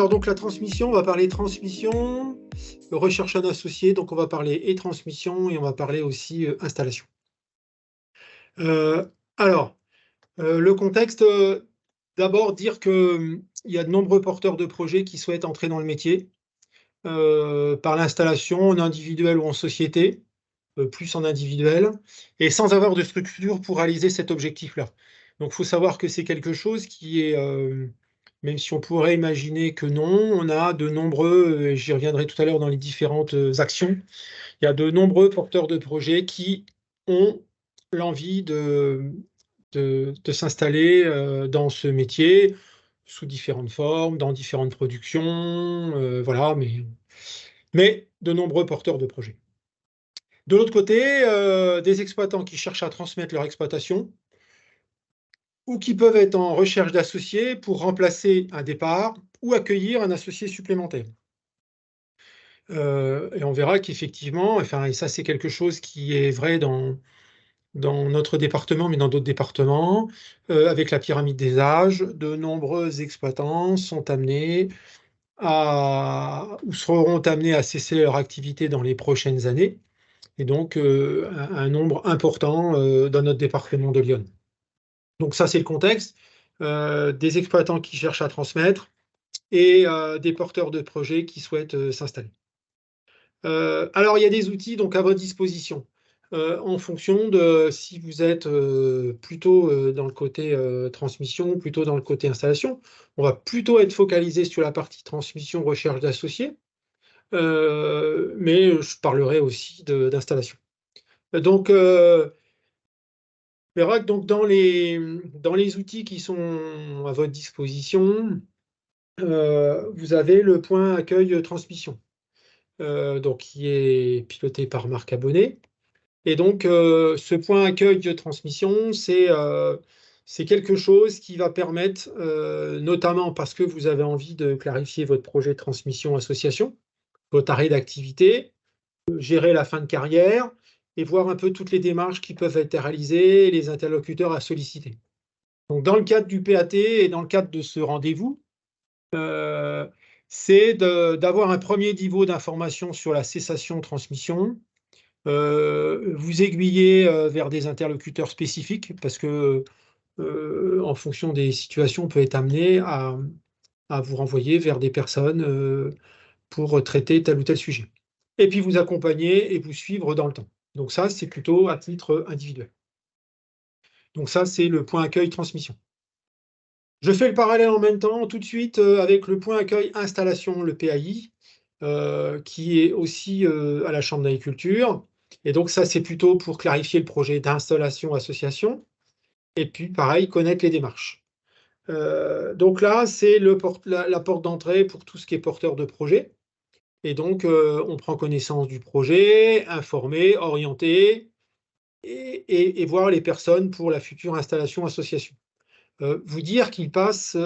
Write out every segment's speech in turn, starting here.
donc la transmission, on va parler transmission, recherche en associé, donc on va parler et transmission et on va parler aussi installation. Le contexte, d'abord dire qu'il y a de nombreux porteurs de projets qui souhaitent entrer dans le métier par l'installation en individuel ou en société, plus en individuel, et sans avoir de structure pour réaliser cet objectif-là. Donc il faut savoir que c'est quelque chose qui est, même si on pourrait imaginer que non, on a de nombreux, j'y reviendrai tout à l'heure dans les différentes actions, il y a de nombreux porteurs de projets qui ont l'envie de s'installer dans ce métier, sous différentes formes, dans différentes productions, voilà, mais de nombreux porteurs de projets. De l'autre côté, des exploitants qui cherchent à transmettre leur exploitation ou qui peuvent être en recherche d'associés pour remplacer un départ ou accueillir un associé supplémentaire. Et on verra qu'effectivement, enfin, et ça c'est quelque chose qui est vrai dans notre département, mais dans d'autres départements, avec la pyramide des âges, de nombreux exploitants sont amenés ou seront amenés à cesser leur activité dans les prochaines années, et donc un nombre important dans notre département de l'Yonne. Donc ça, c'est le contexte, des exploitants qui cherchent à transmettre et des porteurs de projets qui souhaitent s'installer. Alors, il y a des outils donc, à votre disposition en fonction de si vous êtes plutôt dans le côté transmission, plutôt dans le côté installation. On va plutôt être focalisé sur la partie transmission, recherche d'associés, mais je parlerai aussi d'installation. Donc, on verra que donc, dans les outils qui sont à votre disposition, vous avez le point accueil transmission, donc, qui est piloté par Marc Abonnet. Et donc, ce point accueil de transmission, c'est quelque chose qui va permettre, notamment parce que vous avez envie de clarifier votre projet de transmission association, votre arrêt d'activité, gérer la fin de carrière et voir un peu toutes les démarches qui peuvent être réalisées et les interlocuteurs à solliciter. Donc, dans le cadre du PAT et dans le cadre de ce rendez-vous, c'est d'avoir un premier niveau d'information sur la cessation de transmission, vous aiguiller vers des interlocuteurs spécifiques parce que en fonction des situations, on peut être amené à vous renvoyer vers des personnes pour traiter tel ou tel sujet. Et puis vous accompagner et vous suivre dans le temps. Donc ça, c'est plutôt à titre individuel. Donc ça, c'est le point accueil transmission. Je fais le parallèle en même temps tout de suite avec le point accueil installation, le PAI, qui est aussi à la Chambre d'agriculture. Et donc ça, c'est plutôt pour clarifier le projet d'installation association. Et puis pareil, connaître les démarches. Donc là, c'est la porte d'entrée pour tout ce qui est porteur de projet. Et donc, on prend connaissance du projet, informer, orienter et voir les personnes pour la future installation association. Vous dire qu'il passe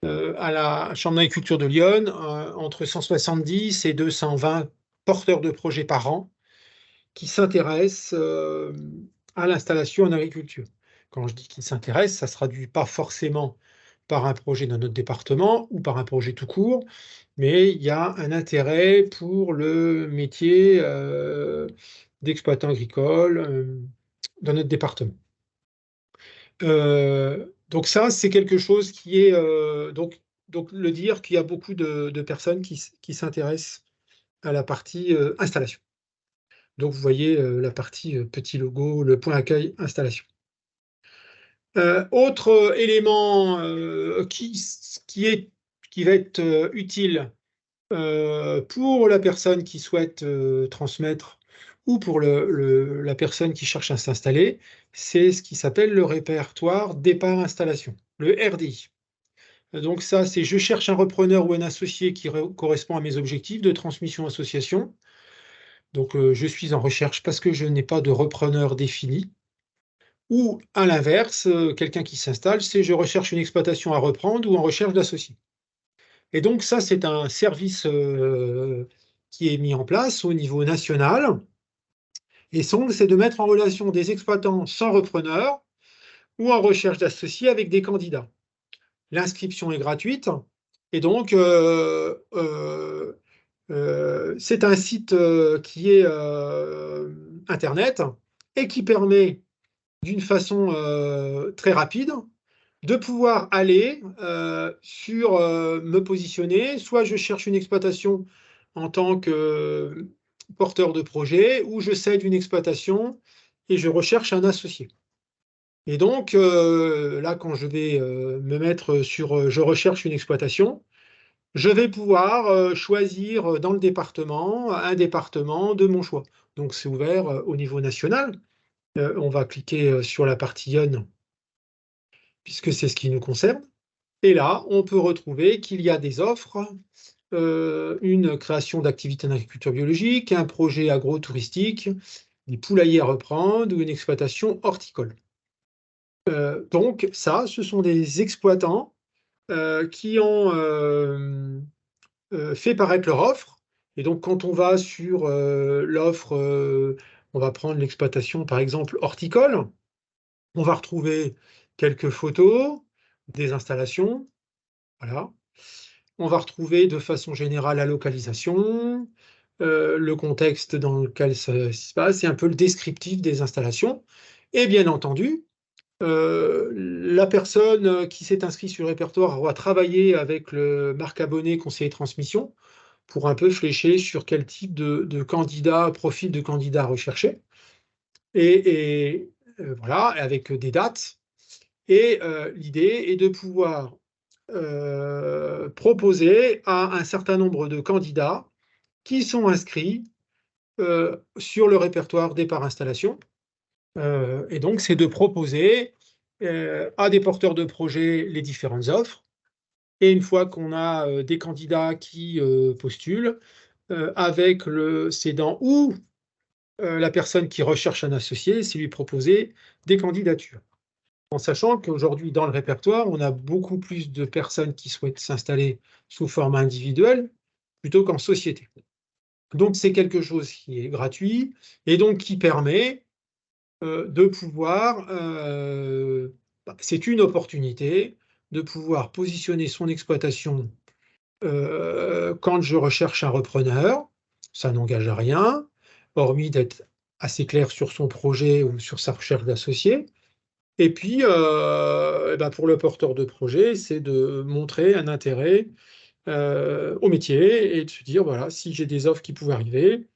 à la Chambre d'agriculture de Lyon entre 170 et 220 porteurs de projets par an qui s'intéressent à l'installation en agriculture. Quand je dis qu'ils s'intéressent, ça ne se traduit pas forcément par un projet dans notre département ou par un projet tout court, mais il y a un intérêt pour le métier d'exploitant agricole dans notre département. Donc ça, c'est quelque chose qui est... donc le dire qu'il y a beaucoup de personnes qui s'intéressent à la partie installation. Donc vous voyez la partie petit logo, le point accueil installation. Autre élément qui va être utile pour la personne qui souhaite transmettre ou pour la personne qui cherche à s'installer, c'est ce qui s'appelle le répertoire départ installation, le RDI. Donc ça, c'est je cherche un repreneur ou un associé qui correspond à mes objectifs de transmission association. Donc je suis en recherche parce que je n'ai pas de repreneur défini. Ou à l'inverse, quelqu'un qui s'installe, c'est je recherche une exploitation à reprendre ou en recherche d'associés. Et donc ça, c'est un service qui est mis en place au niveau national. Et c'est de mettre en relation des exploitants sans repreneur ou en recherche d'associés avec des candidats. l'inscription est gratuite. Et donc, c'est un site qui est Internet et qui permet d'une façon très rapide de pouvoir aller me positionner. Soit je cherche une exploitation en tant que porteur de projet, ou je cède une exploitation et je recherche un associé. Et donc, là, quand je vais me mettre sur je recherche une exploitation, je vais pouvoir choisir dans le département un département de mon choix. Donc, c'est ouvert au niveau national. On va cliquer sur la partie ION, puisque c'est ce qui nous concerne. Et là, on peut retrouver qu'il y a des offres, une création d'activités en agriculture biologique, un projet agro-touristique, des poulaillers à reprendre ou une exploitation horticole. Donc ça, ce sont des exploitants qui ont fait paraître leur offre. Et donc quand on va sur l'offre, on va prendre l'exploitation par exemple horticole, on va retrouver quelques photos, des installations, voilà. On va retrouver de façon générale la localisation, le contexte dans lequel ça se passe et un peu le descriptif des installations. Et bien entendu, la personne qui s'est inscrite sur le répertoire aura travaillé avec le marque abonné conseiller transmission pour un peu flécher sur quel type de candidat, profil de candidat recherché. Et voilà, avec des dates. Et l'idée est de pouvoir proposer à un certain nombre de candidats qui sont inscrits sur le répertoire départ installation. Et donc, c'est de proposer à des porteurs de projets les différentes offres. Et une fois qu'on a des candidats qui postulent, avec le cédant ou la personne qui recherche un associé, c'est lui proposer des candidatures. En sachant qu'aujourd'hui, dans le répertoire, on a beaucoup plus de personnes qui souhaitent s'installer sous forme individuelle plutôt qu'en société. Donc, c'est quelque chose qui est gratuit et donc qui permet de pouvoir, c'est une opportunité de pouvoir positionner son exploitation quand je recherche un repreneur. Ça n'engage à rien, hormis d'être assez clair sur son projet ou sur sa recherche d'associé. Et puis, pour le porteur de projet, c'est de montrer un intérêt au métier et de se dire, voilà, si j'ai des offres qui pouvaient arriver,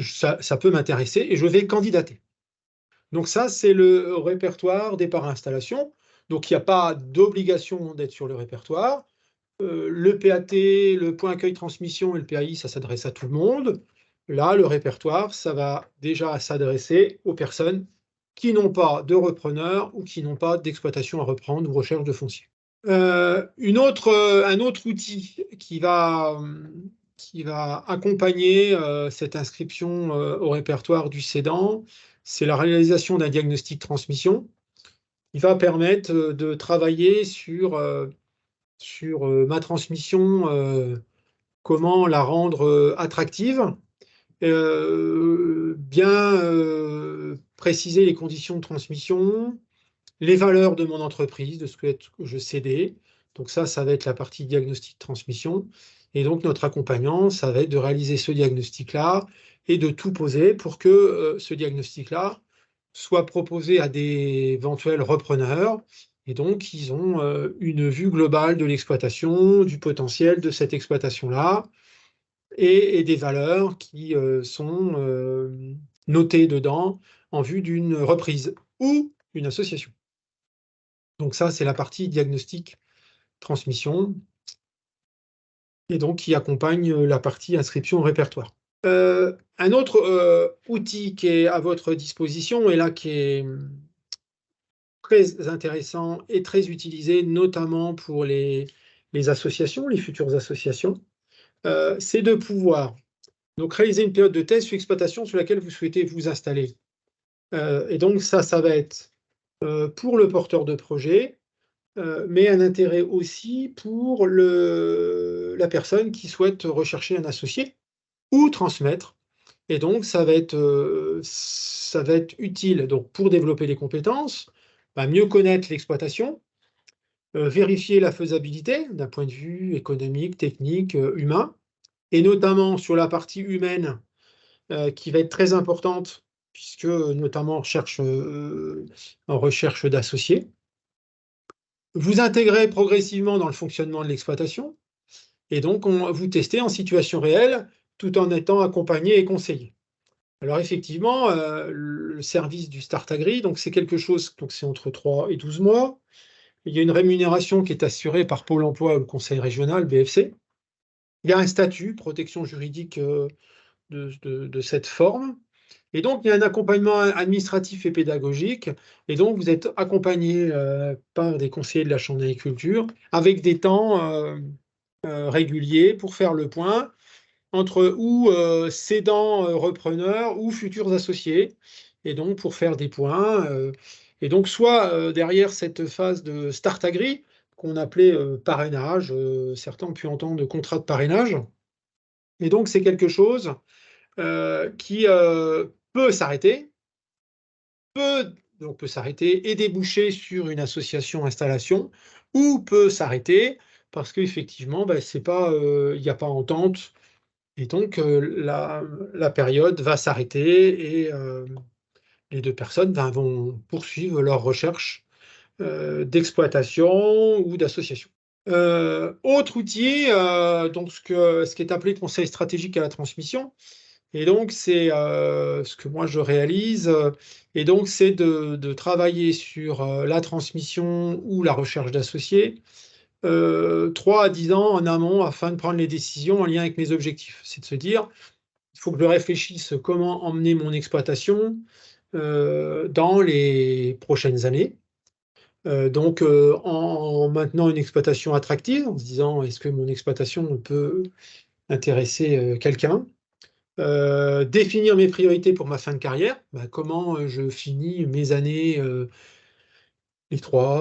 ça peut m'intéresser et je vais candidater. Donc ça, c'est le répertoire départ installation. Donc il n'y a pas d'obligation d'être sur le répertoire. Le PAT, le point accueil transmission et le PAI, ça s'adresse à tout le monde. Là, le répertoire, ça va déjà s'adresser aux personnes qui n'ont pas de repreneur ou qui n'ont pas d'exploitation à reprendre ou recherche de foncier. Un autre outil qui va accompagner cette inscription au répertoire du cédant, c'est la réalisation d'un diagnostic transmission. Il va permettre de travailler sur ma transmission, comment la rendre attractive, bien préciser les conditions de transmission, les valeurs de mon entreprise, de ce que je cédais. Donc ça va être la partie diagnostic transmission. Et donc notre accompagnant, ça va être de réaliser ce diagnostic-là et de tout poser pour que ce diagnostic-là soit proposé à des éventuels repreneurs. Et donc, ils ont une vue globale de l'exploitation, du potentiel de cette exploitation-là, et des valeurs qui sont notées dedans en vue d'une reprise ou une association. Donc ça, c'est la partie diagnostic transmission, et donc qui accompagne la partie inscription au répertoire. Un autre outil qui est à votre disposition, et là qui est très intéressant et très utilisé, notamment pour les associations, les futures associations, c'est de pouvoir donc réaliser une période de test sur l'exploitation sur laquelle vous souhaitez vous installer. Et donc ça va être pour le porteur de projet, mais un intérêt aussi pour la personne qui souhaite rechercher un associé ou transmettre. Et donc, ça va être utile donc, pour développer les compétences, mieux connaître l'exploitation, vérifier la faisabilité d'un point de vue économique, technique, humain, et notamment sur la partie humaine qui va être très importante, puisque notamment en recherche d'associés. Vous intégrez progressivement dans le fonctionnement de l'exploitation, et donc vous testez en situation réelle, tout en étant accompagné et conseillé. Alors effectivement, le service du Start Agri, donc c'est quelque chose, donc c'est entre 3 et 12 mois. Il y a une rémunération qui est assurée par Pôle emploi ou le Conseil régional, BFC. Il y a un statut, protection juridique de cette forme. Et donc, il y a un accompagnement administratif et pédagogique. Et donc, vous êtes accompagné par des conseillers de la Chambre d'agriculture avec des temps réguliers pour faire le point entre ou cédants repreneurs ou futurs associés. Et donc, pour faire des points. Et donc, soit derrière cette phase de Start Agri, qu'on appelait parrainage, certains ont pu entendre contrat de parrainage. Et donc, c'est quelque chose qui peut s'arrêter, peut s'arrêter et déboucher sur une association installation, ou peut s'arrêter parce qu'effectivement, c'est pas, il n'y a pas entente, et donc la période va s'arrêter et les deux personnes vont poursuivre leur recherche d'exploitation ou d'association. Autre outil, donc ce qui est appelé conseil stratégique à la transmission, et donc c'est ce que moi je réalise, et donc c'est de travailler sur la transmission ou la recherche d'associés 3 à 10 ans en amont afin de prendre les décisions en lien avec mes objectifs. C'est de se dire, il faut que je réfléchisse comment emmener mon exploitation dans les prochaines années. Donc, en maintenant une exploitation attractive, en se disant, est-ce que mon exploitation peut intéresser quelqu'un? Définir mes priorités pour ma fin de carrière, comment je finis mes années, les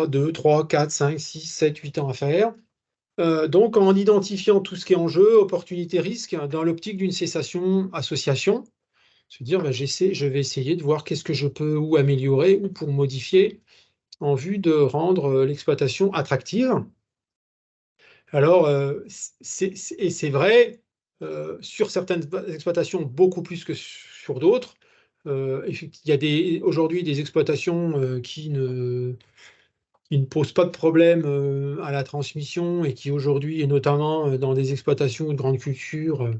2, 3, 4, 5, 6, 7, 8 ans à faire. Donc, en identifiant tout ce qui est en jeu, opportunités, risques, dans l'optique d'une cessation association, se dire, je vais essayer de voir qu'est-ce que je peux ou améliorer ou pour modifier en vue de rendre l'exploitation attractive. Alors, c'est vrai, sur certaines exploitations, beaucoup plus que sur d'autres. Il y a aujourd'hui des exploitations qui ne posent pas de problème à la transmission et qui aujourd'hui, et notamment dans des exploitations de grandes cultures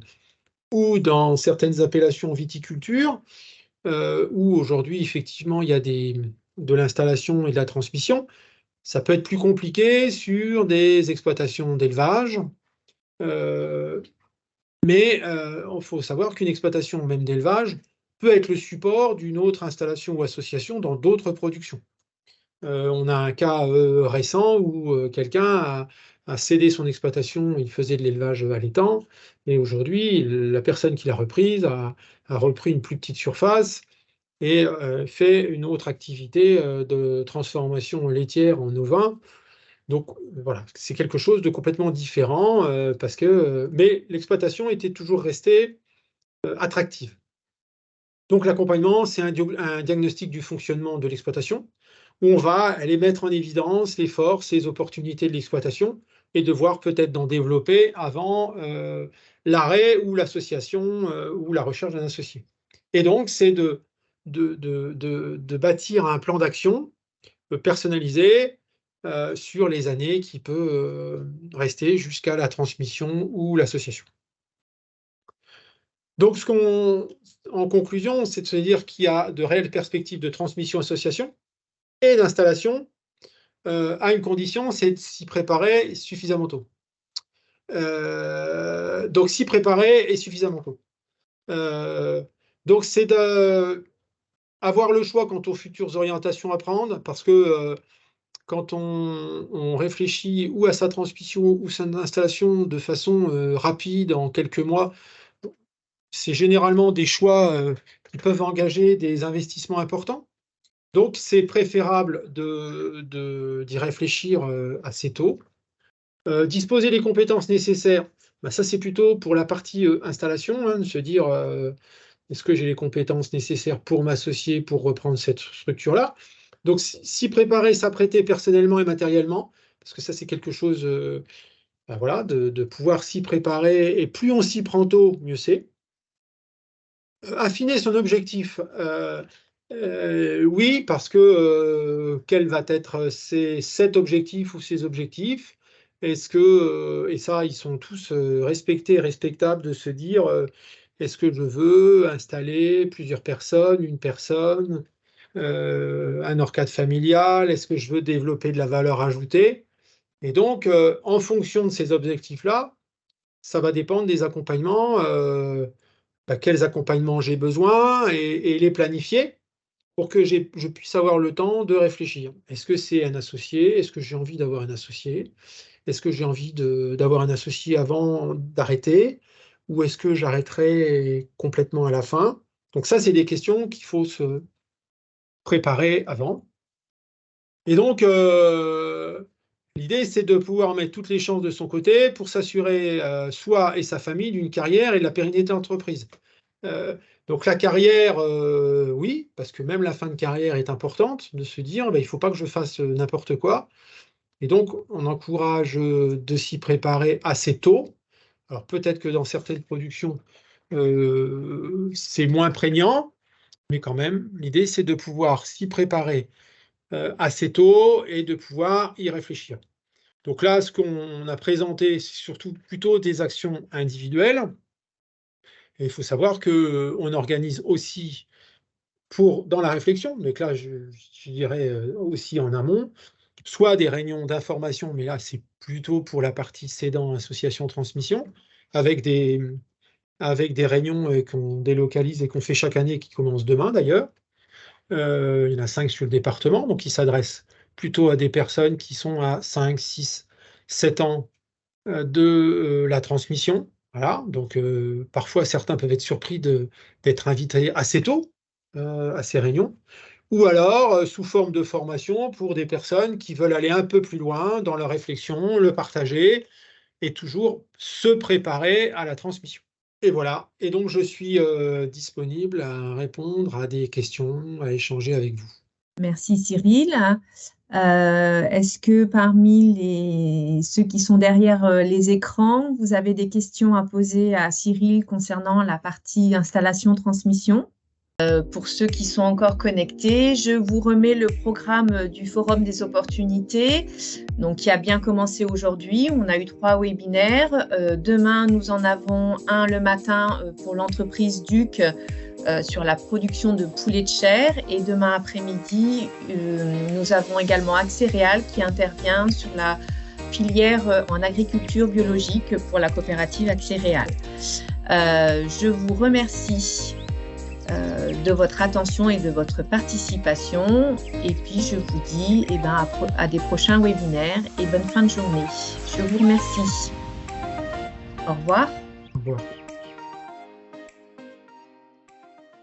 ou dans certaines appellations viticulture, où aujourd'hui, effectivement, il y a de l'installation et de la transmission. Ça peut être plus compliqué sur des exploitations d'élevage, mais il faut savoir qu'une exploitation même d'élevage peut être le support d'une autre installation ou association dans d'autres productions. On a un cas récent où quelqu'un a cédé son exploitation, il faisait de l'élevage allaitant, et aujourd'hui, la personne qui l'a reprise a repris une plus petite surface et fait une autre activité de transformation laitière en ovin. Donc voilà, c'est quelque chose de complètement différent mais l'exploitation était toujours restée attractive. Donc l'accompagnement, c'est un diagnostic du fonctionnement de l'exploitation où on va aller mettre en évidence les forces, les opportunités de l'exploitation et devoir peut-être d'en développer avant l'arrêt ou l'association ou la recherche d'un associé. Et donc, c'est de bâtir un plan d'action personnalisé sur les années qui peut rester jusqu'à la transmission ou l'association. Donc, en conclusion, c'est de se dire qu'il y a de réelles perspectives de transmission-association et d'installation à une condition, c'est de s'y préparer suffisamment tôt. Donc, s'y préparer et suffisamment tôt. Donc, c'est d'avoir le choix quant aux futures orientations à prendre, parce que quand on réfléchit ou à sa transmission ou sa installation de façon rapide, en quelques mois, c'est généralement des choix qui peuvent engager des investissements importants. Donc, c'est préférable d'y réfléchir assez tôt. Disposer des compétences nécessaires, ça c'est plutôt pour la partie installation, de se dire est-ce que j'ai les compétences nécessaires pour m'associer, pour reprendre cette structure-là. Donc, s'y préparer, s'apprêter personnellement et matériellement, parce que ça, c'est quelque chose, ben voilà, de pouvoir s'y préparer, et plus on s'y prend tôt, mieux c'est. Affiner son objectif, oui, parce que, quel va être cet objectif ou ces objectifs? Est-ce que, et ça, ils sont tous, respectés et respectables, de se dire, «Est-ce que je veux installer plusieurs personnes, une personne, un ORCAD familial? Est-ce que je veux développer de la valeur ajoutée?» Et donc, en fonction de ces objectifs-là, ça va dépendre des accompagnements, quels accompagnements j'ai besoin, et les planifier pour que je puisse avoir le temps de réfléchir. Est-ce que c'est un associé? Est-ce que j'ai envie d'avoir un associé? Est-ce que j'ai envie d'avoir un associé avant d'arrêter? Ou est-ce que j'arrêterai complètement à la fin? Donc ça, c'est des questions qu'il faut se préparer avant. Et donc, l'idée, c'est de pouvoir mettre toutes les chances de son côté pour s'assurer, soi et sa famille, d'une carrière et de la pérennité de l'entreprise. Donc la carrière, oui, parce que même la fin de carrière est importante, de se dire: «Bah, il ne faut pas que je fasse, n'importe quoi», et donc on encourage, de s'y préparer assez tôt. Alors peut-être que dans certaines productions, c'est moins prégnant, mais quand même, l'idée, c'est de pouvoir s'y préparer, assez tôt, et de pouvoir y réfléchir. Donc là, ce qu'on a présenté, c'est surtout plutôt des actions individuelles, et il faut savoir qu'on organise aussi, dans la réflexion, donc là, je dirais, aussi en amont, soit des réunions d'information, mais là, c'est plutôt pour la partie cédant, association, transmission, avec des réunions, qu'on délocalise et qu'on fait chaque année, qui commencent demain d'ailleurs. Il y en a 5 sur le département, donc qui s'adressent plutôt à des personnes qui sont à 5, 6, 7 ans, de la transmission. Voilà, donc parfois certains peuvent être surpris d'être invités assez tôt, à ces réunions, ou alors, sous forme de formation pour des personnes qui veulent aller un peu plus loin dans leur réflexion, le partager, et toujours se préparer à la transmission. Et voilà, et donc je suis, disponible à répondre à des questions, à échanger avec vous. Merci Cyril. Est-ce que parmi ceux qui sont derrière les écrans, vous avez des questions à poser à Cyril concernant la partie installation-transmission? Pour ceux qui sont encore connectés, je vous remets le programme du Forum des opportunités, donc qui a bien commencé aujourd'hui. On a eu 3 webinaires. Demain, nous en avons un le matin pour l'entreprise Duc, sur la production de poulet de chair, et demain après-midi, nous avons également Axéréal qui intervient sur la filière en agriculture biologique pour la coopérative Axéréal. Je vous remercie de votre attention et de votre participation, et puis je vous dis à des prochains webinaires, et bonne fin de journée. Je vous remercie. Au revoir. Au revoir.